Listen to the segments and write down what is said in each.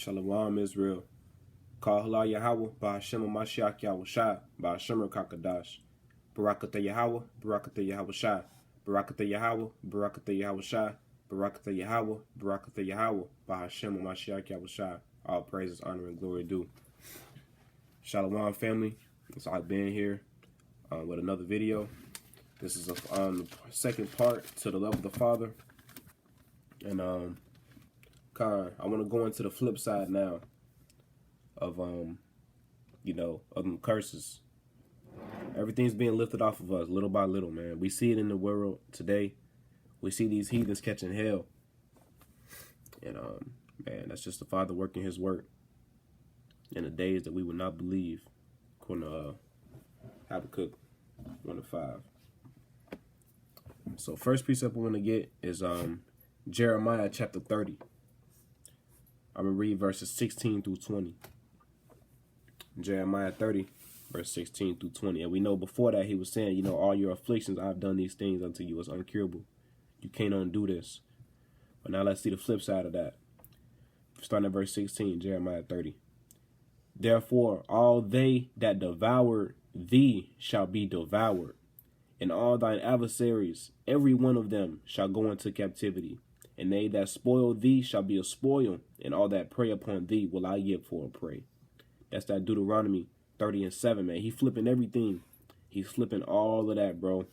Shalom Israel. Call Halal Yahweh, Ba'ashem Mashiach Yahweh Shai, Ba'ashem Kakadash. Barakatah Yahweh, Barakatah Yahweh Shai, Barakatah Yahweh, Barakatah Yahweh Shai, Barakatah Yahweh, Barakatah Yahweh, Ba'ashem Mashiach Yahweh Shai. All praises, honor, and glory due. Shalom family. So I've been here with another video. This is the second part to the love of the Father. And I want to go into the flip side now of of them curses. Everything's being lifted off of us little by little, man. We see it in the world today. We see these heathens catching hell. And man, that's just the Father working his work in the days that we would not believe. According to Habakkuk 1:5. So first precept we're gonna get is Jeremiah chapter 30. I'm going to read verses 16 through 20. Jeremiah 30, verse 16 through 20. And we know before that he was saying, all your afflictions, I've done these things unto you. It's uncurable. You can't undo this. But now let's see the flip side of that. Starting at verse 16, Jeremiah 30. Therefore, all they that devour thee shall be devoured, and all thine adversaries, every one of them, shall go into captivity. And they that spoil thee shall be a spoil, and all that prey upon thee will I give for a prey. That's that Deuteronomy 30:7, man. He flipping everything. He's flipping all of that, bro.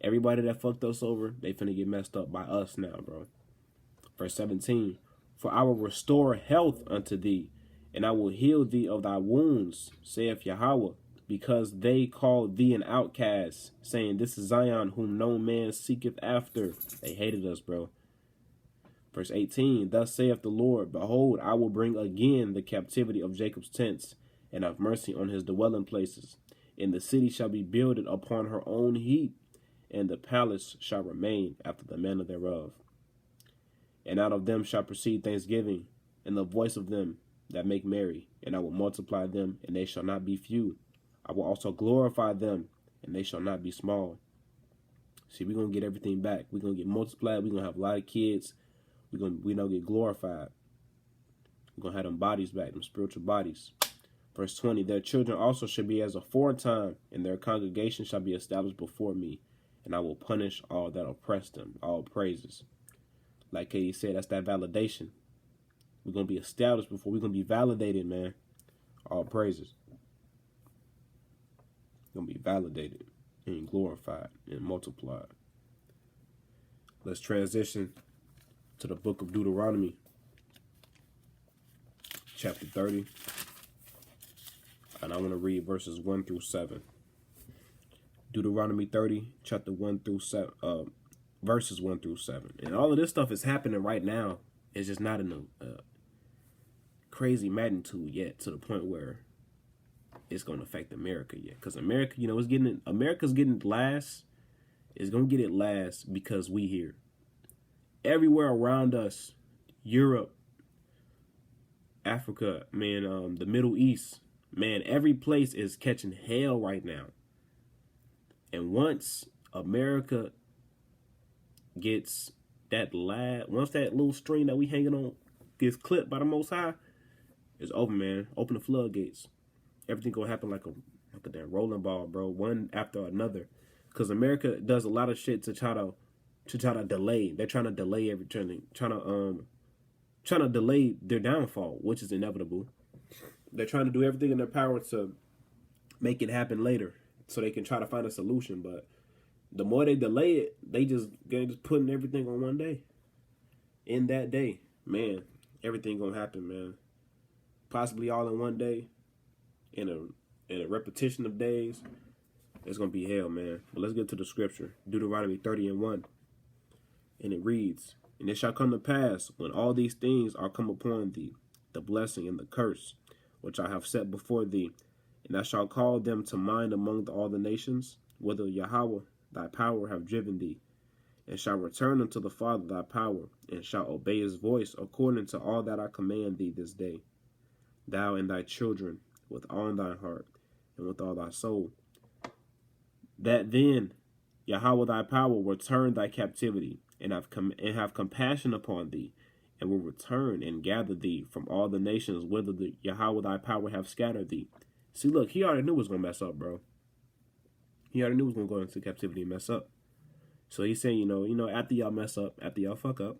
Everybody that fucked us over, they finna get messed up by us now, bro. Verse 17, for I will restore health unto thee, and I will heal thee of thy wounds, saith Yahweh, because they called thee an outcast, saying, this is Zion, whom no man seeketh after. They hated us, bro. Verse 18, thus saith the Lord, behold, I will bring again the captivity of Jacob's tents, and have mercy on his dwelling places. And the city shall be builded upon her own heap, and the palace shall remain after the manner thereof. And out of them shall proceed thanksgiving, and the voice of them that make merry. And I will multiply them, and they shall not be few. I will also glorify them, and they shall not be small. See, we're going to get everything back. We're going to get multiplied. We're going to have a lot of kids. We don't get glorified. We're going to have them bodies back, them spiritual bodies. Verse 20, their children also shall be as aforetime, and their congregation shall be established before me, and I will punish all that oppress them. All praises. Like Katie said, that's that validation. We're going to be established before we're going to be validated, man. All praises. We're going to be validated and glorified and multiplied. Let's transition to the book of Deuteronomy, chapter 30, and I want to read verses 1 through 7. Deuteronomy 30, chapter 1 through 7, verses 1 through 7. And all of this stuff is happening right now. It's just not in a crazy magnitude yet, to the point where it's going to affect America yet. Because America, America's getting it last. It's going to get it last because we here. Everywhere around us, Europe, Africa, man, the Middle East, man, every place is catching hell right now. And once America gets once that little string that we hanging on gets clipped by the Most High, it's over, man. Open the floodgates. Everything gonna happen like a damn rolling ball, bro. One after another. Because America does a lot of shit to try to delay. They're trying to delay everything, trying to delay their downfall, which is inevitable. They're trying to do everything in their power to make it happen later, so they can try to find a solution. But the more they delay it, they're just putting everything on one day. In that day, man, everything gonna happen, man. Possibly all in one day, in a repetition of days. It's gonna be hell, man. But let's get to the scripture, Deuteronomy 30:1. And it reads, and it shall come to pass, when all these things are come upon thee, the blessing and the curse, which I have set before thee, and I shall call them to mind among all the nations, whither Yahweh thy power have driven thee, and shall return unto the Father thy power, and shall obey his voice according to all that I command thee this day, thou and thy children, with all thy heart, and with all thy soul. That then Yahweh thy power will turn thy captivity, and have compassion upon thee, and will return and gather thee from all the nations whither the Yahweh thy power have scattered thee. See, look, he already knew it was going to mess up, bro. He already knew it was going to go into captivity and mess up. So he's saying, after y'all mess up, after y'all fuck up,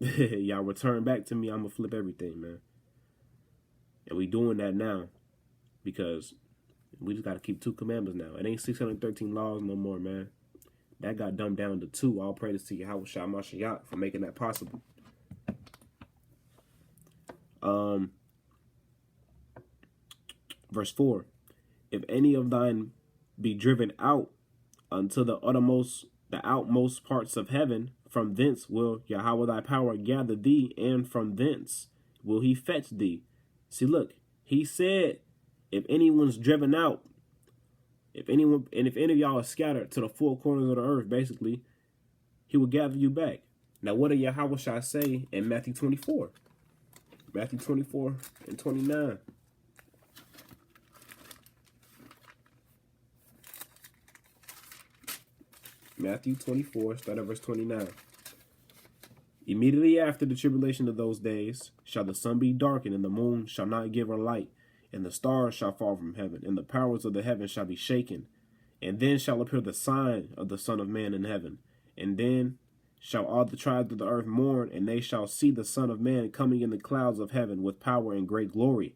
y'all return back to me, I'm going to flip everything, man. And we doing that now because we just got to keep 2 commandments now. It ain't 613 laws no more, man. That got dumbed down to 2. All praise to Yahweh Shah Mashiach for making that possible. Verse 4. If any of thine be driven out unto the outmost parts of heaven, from thence will Yahweh thy power gather thee, and from thence will he fetch thee. See, look, he said, if anyone's driven out, if any of y'all are scattered to the 4 corners of the earth, basically, he will gather you back. Now, what did Yahweh Shah say in Matthew 24? Matthew 24 and 29. Matthew 24, start at verse 29. Immediately after the tribulation of those days shall the sun be darkened, and the moon shall not give her light, and the stars shall fall from heaven, and the powers of the heavens shall be shaken. And then shall appear the sign of the Son of Man in heaven. And then shall all the tribes of the earth mourn, and they shall see the Son of Man coming in the clouds of heaven with power and great glory.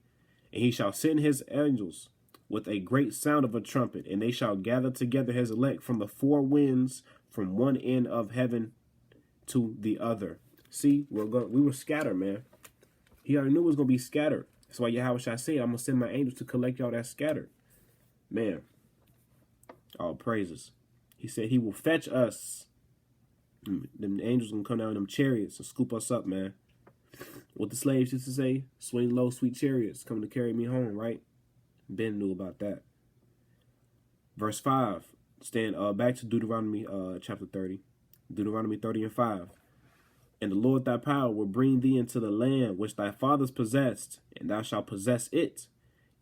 And he shall send his angels with a great sound of a trumpet, and they shall gather together his elect from the 4 winds, from one end of heaven to the other. See, we were scattered, man. He already knew it was going to be scattered. That's why Yahweh Shah said, I'm going to send my angels to collect y'all that scattered. Man, all praises. He said he will fetch us. Them angels going to come down in them chariots and scoop us up, man. What the slaves used to say, swing low, sweet chariots, coming to carry me home, right? Ben knew about that. Verse 5. Stand back to Deuteronomy chapter 30. Deuteronomy 30 and 5. And the Lord thy power will bring thee into the land which thy fathers possessed, and thou shalt possess it.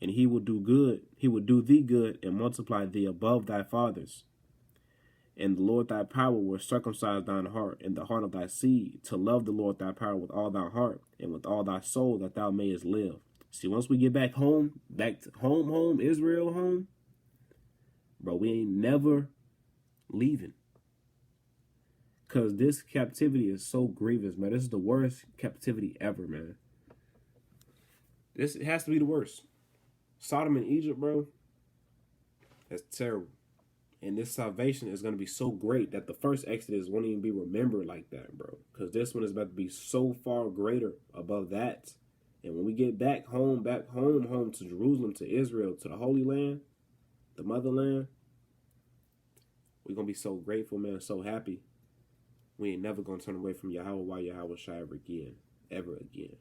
And he will do good. He will do thee good and multiply thee above thy fathers. And the Lord thy power will circumcise thine heart and the heart of thy seed, to love the Lord thy power with all thy heart and with all thy soul, that thou mayest live. See, once we get back home, Israel home, bro, we ain't never leaving. Because this captivity is so grievous, man. This is the worst captivity ever, man. It has to be the worst. Sodom and Egypt, bro, that's terrible. And this salvation is going to be so great that the first Exodus won't even be remembered like that, bro. Because this one is about to be so far greater above that. And when we get back home to Jerusalem, to Israel, to the Holy Land, the motherland, we're going to be so grateful, man, so happy. We ain't never going to turn away from Yahweh Shai ever again.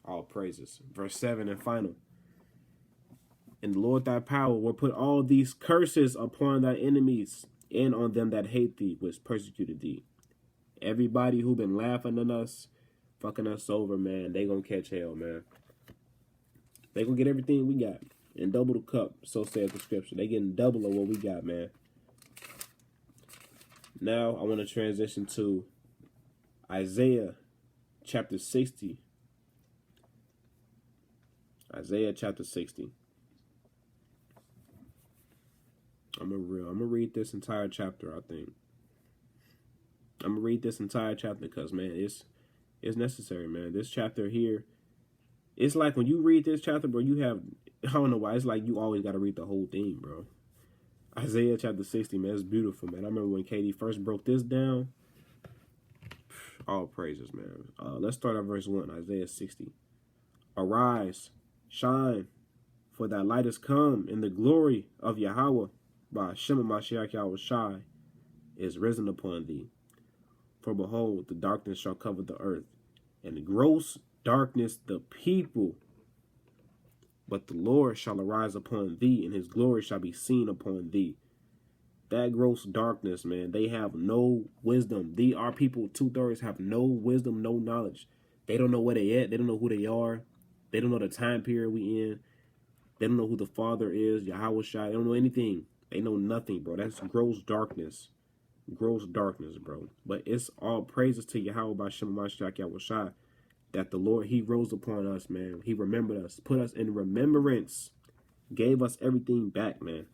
All praises. Verse 7 and final. And the Lord thy power will put all these curses upon thy enemies and on them that hate thee, which persecuted thee. Everybody who been laughing at us, fucking us over, man, they gonna catch hell, man. They gonna get everything we got and double the cup, so saith the scripture. They getting double of what we got, man. Now I want to transition to Isaiah chapter 60. Isaiah chapter 60. I'm gonna read this entire chapter, I think. I'm gonna read this entire chapter because, man, it's necessary, man. This chapter here, it's like when you read this chapter, bro, I don't know why, it's like you always got to read the whole thing, bro. Isaiah chapter 60, man, it's beautiful, man. I remember when Katie first broke this down. All praises, man. Let's start at verse 1, Isaiah 60. Arise, shine, for thy light is come, and the glory of Yahweh by Hashem Mashiach Yahweh Shai is risen upon thee. For behold, the darkness shall cover the earth, and the gross darkness the people. But the Lord shall arise upon thee, and his glory shall be seen upon thee. That gross darkness, man, they have no wisdom. Our people, 2/3, have no wisdom, no knowledge. They don't know where they at. They don't know who they are. They don't know the time period we in. They don't know who the Father is, Yahweh Shai. They don't know anything. They know nothing, bro. That's gross darkness. gross darkness, bro. But it's all praises to Yahweh by Shem Mashiach Yahushua that the Lord, he rose upon us, man. He remembered us, put us in remembrance, gave us everything back, man.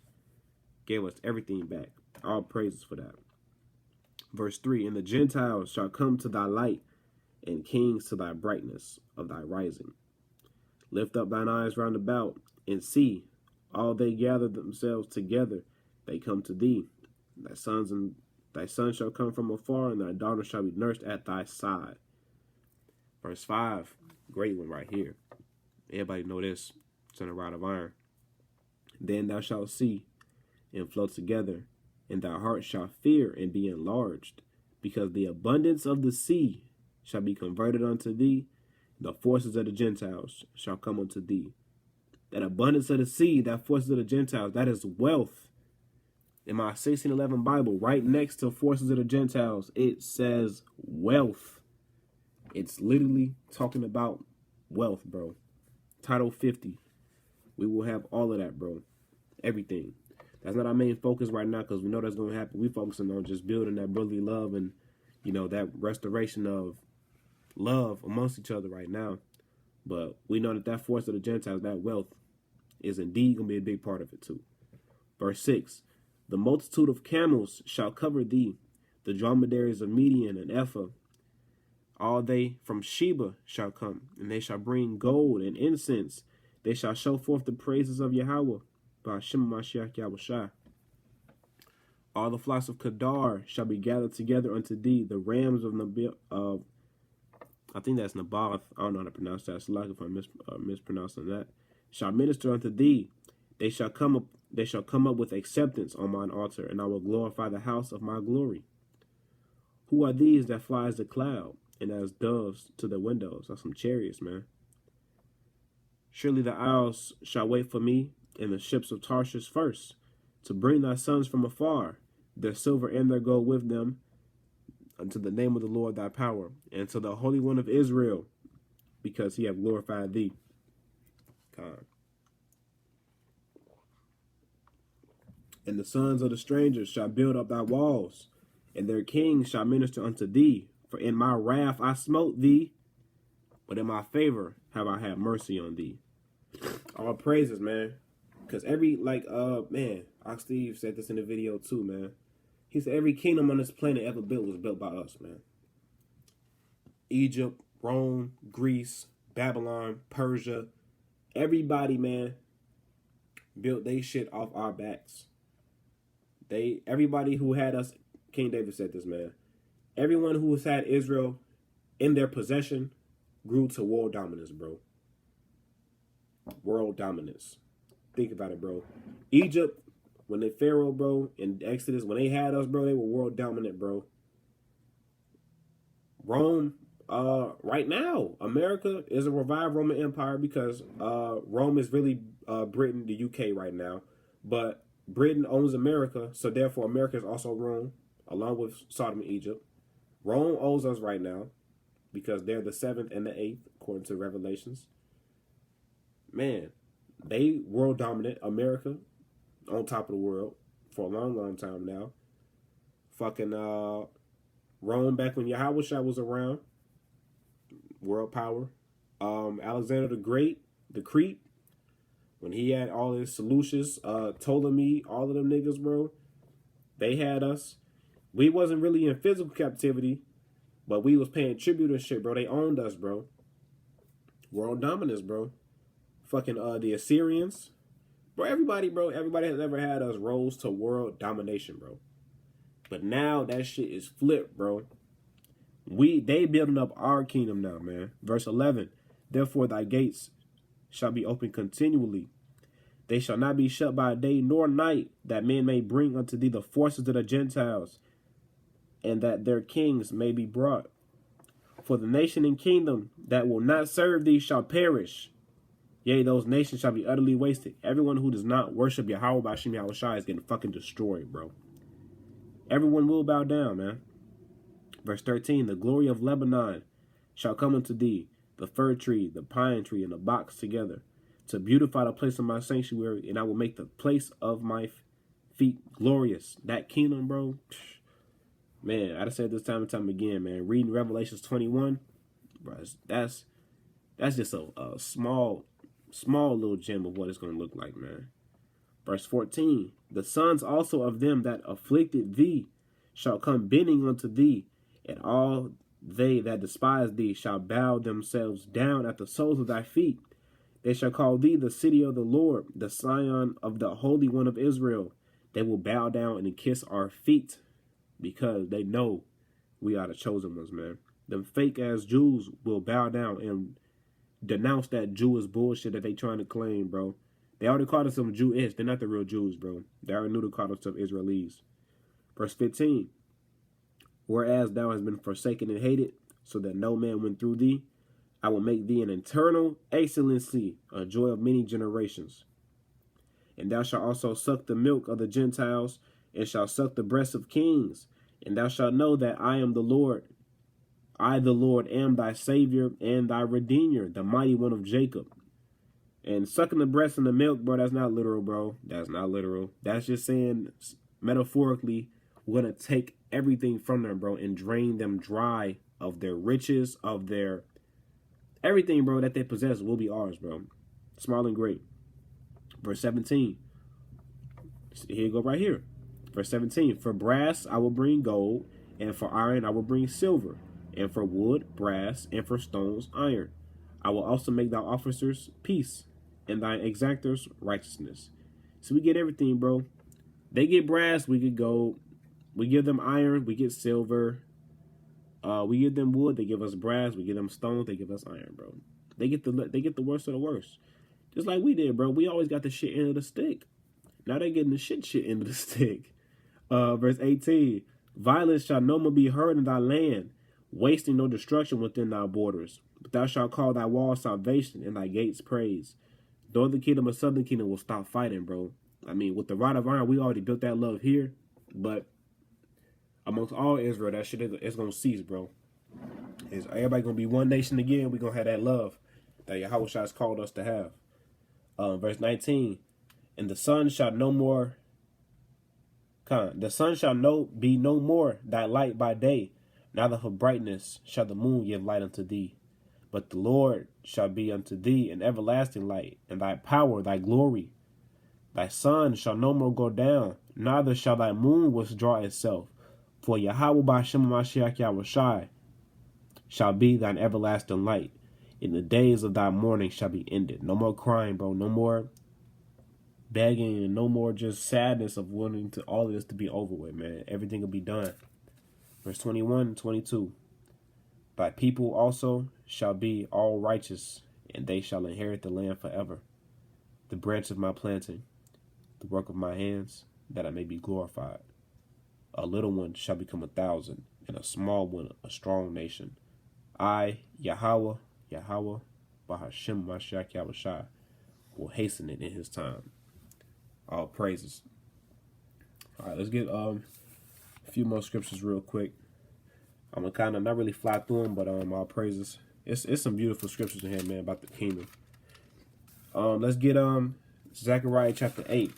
Gave us everything back. All praises for that. Verse 3, and the Gentiles shall come to thy light, and kings to thy brightness of thy rising. Lift up thine eyes round about, and see, all they gather themselves together, they come to thee. Thy sons shall come from afar, and thy daughters shall be nursed at thy side. Verse 5, great one right here. Everybody know this. It's on a rod of iron. Then thou shalt see, and flow together, and thy heart shall fear and be enlarged, because the abundance of the sea shall be converted unto thee, and the forces of the Gentiles shall come unto thee. That abundance of the sea, that forces of the Gentiles, that is wealth. In my 1611 Bible, right next to forces of the Gentiles, it says wealth. It's literally talking about wealth, bro. Title 50. We will have all of that, bro. Everything. That's not our main focus right now, because we know that's going to happen. We're focusing on just building that brotherly love and, you know, that restoration of love amongst each other right now. But we know that force of the Gentiles, that wealth, is indeed going to be a big part of it too. Verse 6, the multitude of camels shall cover thee, the dromedaries of Median and Ephah. All they from Sheba shall come, and they shall bring gold and incense. They shall show forth the praises of Yahweh by Shem Mashiach Yahushua. All the flocks of Kedar shall be gathered together unto thee. The rams of Nabil, I think that's Naboth. I don't know how to pronounce that. It's like if I'm mispronouncing that. Shall minister unto thee. They shall come up with acceptance on mine altar, and I will glorify the house of my glory. Who are these that fly as a cloud, and as doves to the windows? That's some chariots, man. Surely the isles shall wait for me, and the ships of Tarshish first, to bring thy sons from afar, their silver and their gold with them, unto the name of the Lord thy power, and to the Holy One of Israel, because he hath glorified thee. God. And the sons of the strangers shall build up thy walls, and their kings shall minister unto thee. For in my wrath I smote thee, but in my favor have I had mercy on thee. All praises, man. Because man, Ox Steve said this in the video too, man. He said every kingdom on this planet ever built was built by us, man. Egypt, Rome, Greece, Babylon, Persia, everybody, man, built they shit off our backs. Everybody who had us, King David said this, man. Everyone who has had Israel in their possession grew to world dominance, bro. World dominance. Think about it, bro. Egypt, when they Pharaoh, bro, in Exodus, when they had us, bro, they were world dominant, bro. Rome, right now, America is a revived Roman Empire because Rome is really Britain, the UK right now. But Britain owns America, so therefore America is also Rome, along with Sodom and Egypt. Rome owes us right now because they're the 7th and the 8th, according to Revelations. Man, they world dominant. America on top of the world for a long, long time now. Fucking Rome back when Yahushua was around. World power. Alexander the Great, the Creep, when he had all his Seleucus, Ptolemy, all of them niggas, bro, they had us. We wasn't really in physical captivity, but we was paying tribute and shit, bro. They owned us, bro. World dominance, bro. Fucking the Assyrians. Bro, everybody has ever had us rose to world domination, bro. But now that shit is flipped, bro. They building up our kingdom now, man. Verse 11. Therefore thy gates shall be open continually. They shall not be shut by day nor night, that men may bring unto thee the forces of the Gentiles, and that their kings may be brought. For the nation and kingdom that will not serve thee shall perish. Yea, those nations shall be utterly wasted. Everyone who does not worship Yahweh by Shem Yahushua is getting fucking destroyed, bro. Everyone will bow down, man. Verse 13, the glory of Lebanon shall come unto thee, the fir tree, the pine tree, and the box together, to beautify the place of my sanctuary, and I will make the place of my feet glorious. That kingdom, bro, Man, I said this time and time again, man. Reading Revelations 21, bro, that's just a small little gem of what it's going to look like, man. Verse 14, the sons also of them that afflicted thee shall come bending unto thee, and all they that despise thee shall bow themselves down at the soles of thy feet. They shall call thee the city of the Lord, the Sion of the Holy One of Israel. They will bow down and kiss our feet because they know we are the chosen ones, man. Them fake ass Jews will bow down and denounce that Jewish bullshit that they trying to claim, bro. They already called themselves Jewish. They're not the real Jews, bro. They already knew to call themselves Israelis. Verse 15. Whereas thou hast been forsaken and hated, so that no man went through thee, I will make thee an eternal excellency, a joy of many generations. And thou shalt also suck the milk of the Gentiles, and shalt suck the breasts of kings. And thou shalt know that I am the Lord. I, the Lord, am thy Savior and thy Redeemer, the mighty one of Jacob. And sucking the breast and the milk, bro, that's not literal, bro. That's not literal. That's just saying, metaphorically, we're going to take everything from them, bro, and drain them dry of their riches, of their everything, bro, that they possess will be ours, bro. Small and great. Verse 17. Here you go right here. Verse 17. For brass I will bring gold, and for iron I will bring silver, and for wood, brass, and for stones, iron. I will also make thy officers peace, and thine exactors righteousness. So we get everything, bro. They get brass, we get gold. We give them iron, we get silver. We give them wood, they give us brass. We give them stones, they give us iron, bro. They get the worst of the worst. Just like we did, bro. We always got the shit end of the stick. Now they getting the shit end of the stick. Verse 18. Violence shall no more be heard in thy land, wasting no destruction within thy borders. But thou shalt call thy walls salvation and thy gates praise. Northern kingdom or southern kingdom will stop fighting, bro. I mean, with the rod of iron, we already built that love here. But amongst all Israel, that shit is going to cease, bro. Is everybody going to be one nation again? We're going to have that love that Yahweh has called us to have. Verse 19. And the sun shall no more... The sun shall be no more thy light by day, neither for brightness shall the moon give light unto thee. But the Lord shall be unto thee an everlasting light, and thy power, thy glory. Thy sun shall no more go down, neither shall thy moon withdraw itself. For Yahweh B'Shem Mashiach Yahushai shall be thine everlasting light. In the days of thy mourning shall be ended. No more crying, bro. No more begging, and no more just sadness of wanting to all of this to be over with, man. Everything will be done. Verse 21 and 22. Thy people also shall be all righteous, and they shall inherit the land forever. The branch of my planting, the work of my hands, that I may be glorified. A little one shall become 1,000, and a small one a strong nation. I, Yahweh, B'Hashem Mashiach Yahushai, will hasten it in his time. All praises. All right, let's get a few more scriptures real quick. I'm gonna kind of not really fly through them, but all praises. It's some beautiful scriptures in here, man, about the kingdom. Let's get Zechariah chapter 8.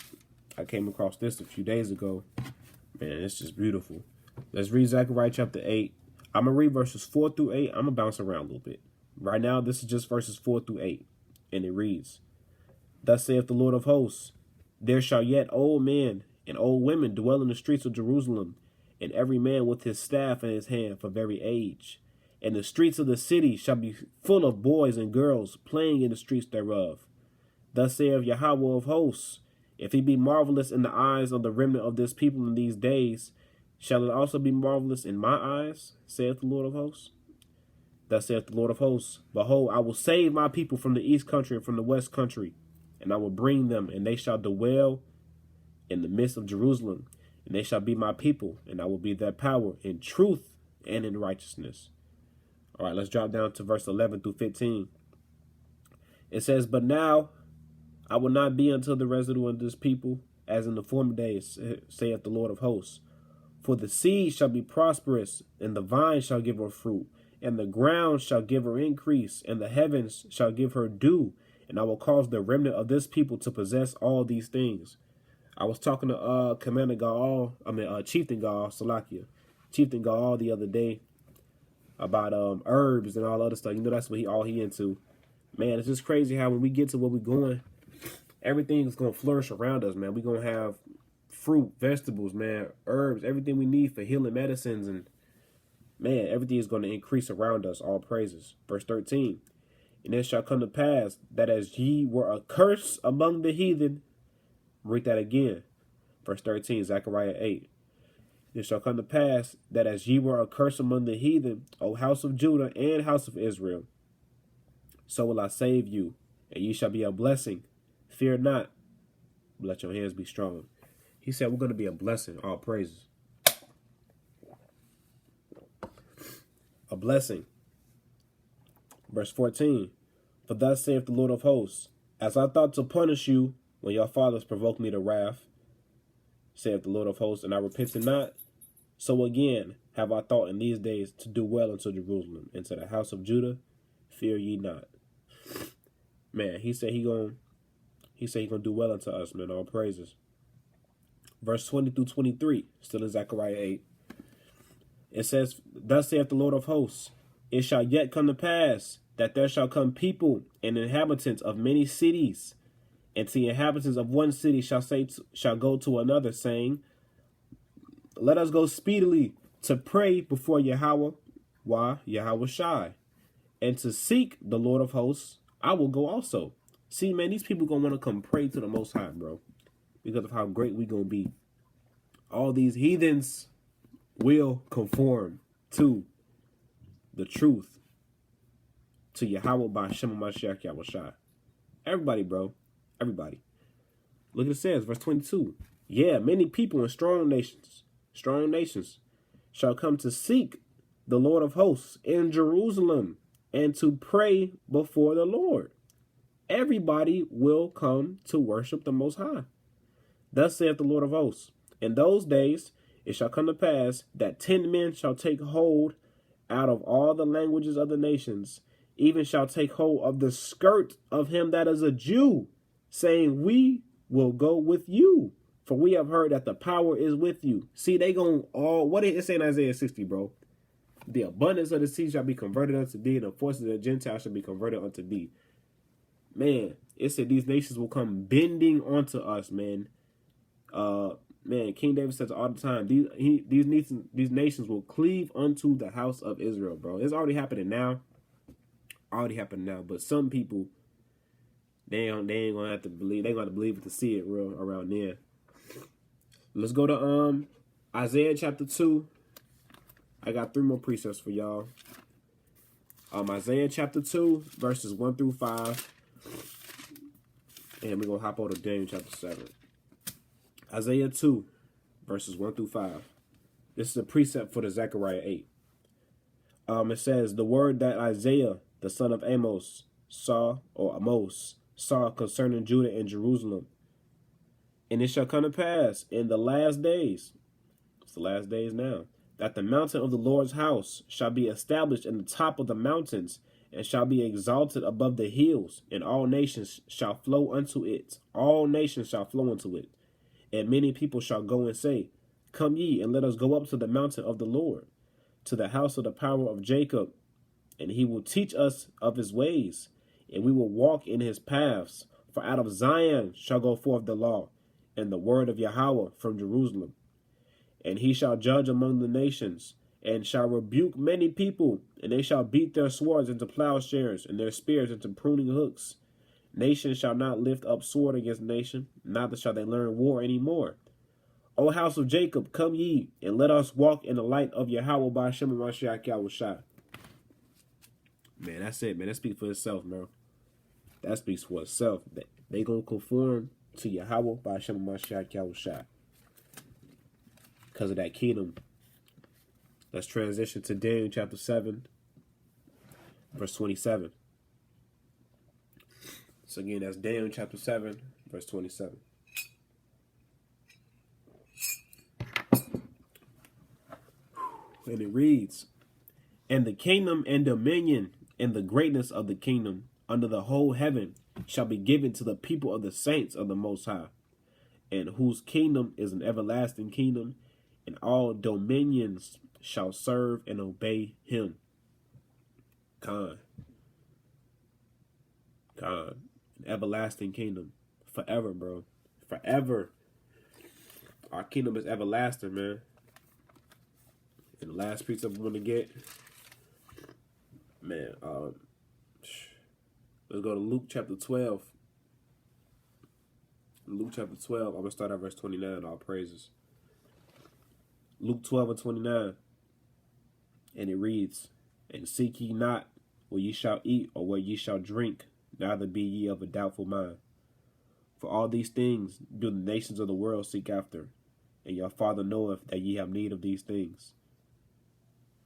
I came across this a few days ago. Man, it's just beautiful. Let's read Zechariah chapter 8. I'm gonna read verses 4 through 8. I'm gonna bounce around a little bit. Right now, this is just verses 4 through 8, and it reads, Thus saith the Lord of hosts, there shall yet old men and old women dwell in the streets of Jerusalem, and every man with his staff in his hand for very age. And the streets of the city shall be full of boys and girls playing in the streets thereof. Thus saith Yahweh of hosts, if he be marvelous in the eyes of the remnant of this people in these days, shall it also be marvelous in my eyes, saith the Lord of hosts? Thus saith the Lord of hosts, behold, I will save my people from the east country and from the west country, and I will bring them, and they shall dwell in the midst of Jerusalem, and they shall be my people, and I will be their power in truth and in righteousness. All right, let's drop down to verse 11 through 15. It says, But now I will not be until the residue of this people, as in the former days, saith the Lord of hosts. For the seed shall be prosperous, and the vine shall give her fruit, and the ground shall give her increase, and the heavens shall give her dew, and I will cause the remnant of this people to possess all these things. I was talking to Chieftain Gaal, Salakia. Chieftain got all the other day about herbs and all other stuff. You know, that's what he into. Man, it's just crazy how when we get to where we're going, everything's gonna flourish around us, man. We're gonna have fruit, vegetables, man, herbs, everything we need for healing medicines, and man, everything is gonna increase around us. All praises. Verse 13. And it shall come to pass that as ye were a curse among the heathen, read that again. Verse 13, Zechariah 8. It shall come to pass that as ye were a curse among the heathen, O house of Judah and house of Israel, so will I save you, and ye shall be a blessing. Fear not, but let your hands be strong. He said we're going to be a blessing. All praises. A blessing. Verse 14. For thus saith the Lord of hosts, as I thought to punish you when your fathers provoked me to wrath, saith the Lord of hosts, and I repented not, so again have I thought in these days to do well unto Jerusalem, and to the house of Judah, fear ye not. Man, he said he gonna do well unto us, man. All praises. Verse 20 through 23, still in Zechariah 8. It says, thus saith the Lord of hosts, it shall yet come to pass that there shall come people and inhabitants of many cities, and the inhabitants of one city shall go to another, saying, let us go speedily to pray before Yahweh. Why? Yahweh Shai. And to seek the Lord of hosts, I will go also. See, man, these people going to want to come pray to the Most High, bro, because of how great we going to be. All these heathens will conform to the truth, to Yahweh by Shem Mashiach Yahweh Shai. Everybody, bro. Everybody. Look at it says, verse 22. Yeah, many people in strong nations shall come to seek the Lord of hosts in Jerusalem and to pray before the Lord. Everybody will come to worship the Most High. Thus saith the Lord of hosts, in those days it shall come to pass that 10 men shall take hold out of all the languages of the nations, even shall take hold of the skirt of him that is a Jew, saying, we will go with you, for we have heard that the power is with you. See, they going all, what it say in Isaiah 60, bro? The abundance of the sea shall be converted unto thee, and the forces of the Gentiles shall be converted unto thee. Man, it said these nations will come bending onto us, man. Man, King David says all the time, these nations will cleave unto the house of Israel, bro. It's already happening now. But some people, they ain't gonna have to believe. They gonna have to believe it to see it real around there. Let's go to Isaiah chapter 2. I got 3 more precepts for y'all. Isaiah chapter 2, verses 1 through 5. And we're gonna hop over to Daniel chapter 7. Isaiah 2, verses 1 through 5. This is a precept for the Zechariah 8. It says, the word that Isaiah, the son of Amos, saw concerning Judah and Jerusalem. And it shall come to pass in the last days, it's the last days now, that the mountain of the Lord's house shall be established in the top of the mountains, and shall be exalted above the hills, and all nations shall flow unto it. All nations shall flow unto it. And many people shall go and say, come ye, and let us go up to the mountain of the Lord, to the house of the power of Jacob, and he will teach us of his ways, and we will walk in his paths. For out of Zion shall go forth the law, and the word of Yahweh from Jerusalem. And he shall judge among the nations, and shall rebuke many people, and they shall beat their swords into plowshares, and their spears into pruning hooks. Nation shall not lift up sword against nation, neither shall they learn war any more. O house of Jacob, come ye, and let us walk in the light of Yahweh by Shem Mashiach Yahweh Shai. Man, that's it, man. That speaks for itself, bro. That speaks for itself. They gonna conform to Yahweh by Shem Mashiach Yahweh Shai. Because of that kingdom. Let's transition to Daniel chapter 7, verse 27. So again, that's Daniel chapter 7, verse 27. And it reads, and the kingdom and dominion and the greatness of the kingdom under the whole heaven shall be given to the people of the saints of the Most High, and whose kingdom is an everlasting kingdom, and all dominions shall serve and obey him. Khan. An everlasting kingdom. Forever, bro. Forever. Our kingdom is everlasting, man. And the last piece I want to get, man, let's go to Luke chapter 12. Luke chapter 12, I'm going to start at verse 29, all praises. Luke 12 and 29, and it reads, and seek ye not where ye shall eat or where ye shall drink, neither be ye of a doubtful mind. For all these things do the nations of the world seek after, and your Father knoweth that ye have need of these things.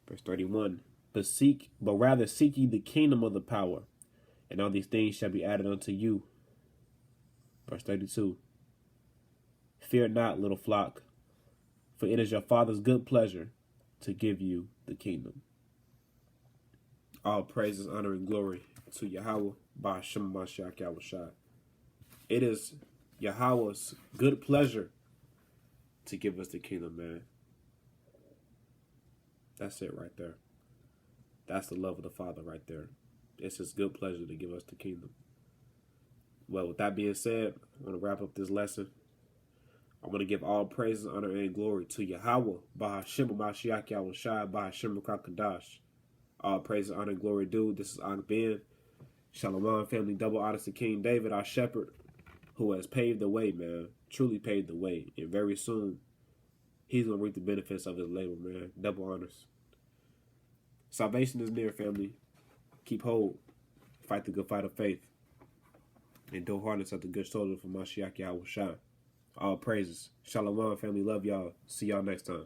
Verse 31, but rather seek ye the kingdom of the power, and all these things shall be added unto you. Verse 32, fear not, little flock, for it is your Father's good pleasure to give you the kingdom. All praises, honor, and glory to Yahweh, Ba'ashem Mashiach Yahushua. It is Yahweh's good pleasure to give us the kingdom, man. That's it right there. That's the love of the Father right there. It's his good pleasure to give us the kingdom. Well, with that being said, I want to wrap up this lesson. I want to give all praises, honor, and glory to Yahweh, Ba'ashem Mashiach Yahushua, Ba'ashem Kadash. All praises, honor, and glory due. This is Ak Ben. Shalom, family. Double honors to King David, our shepherd, who has paved the way, man. Truly paved the way. And very soon, he's going to reap the benefits of his labor, man. Double honors. Salvation is near, family. Keep hold. Fight the good fight of faith. And do hardness at the good soldier for Mashiach Yahushua. All praises. Shalom, family. Love y'all. See y'all next time.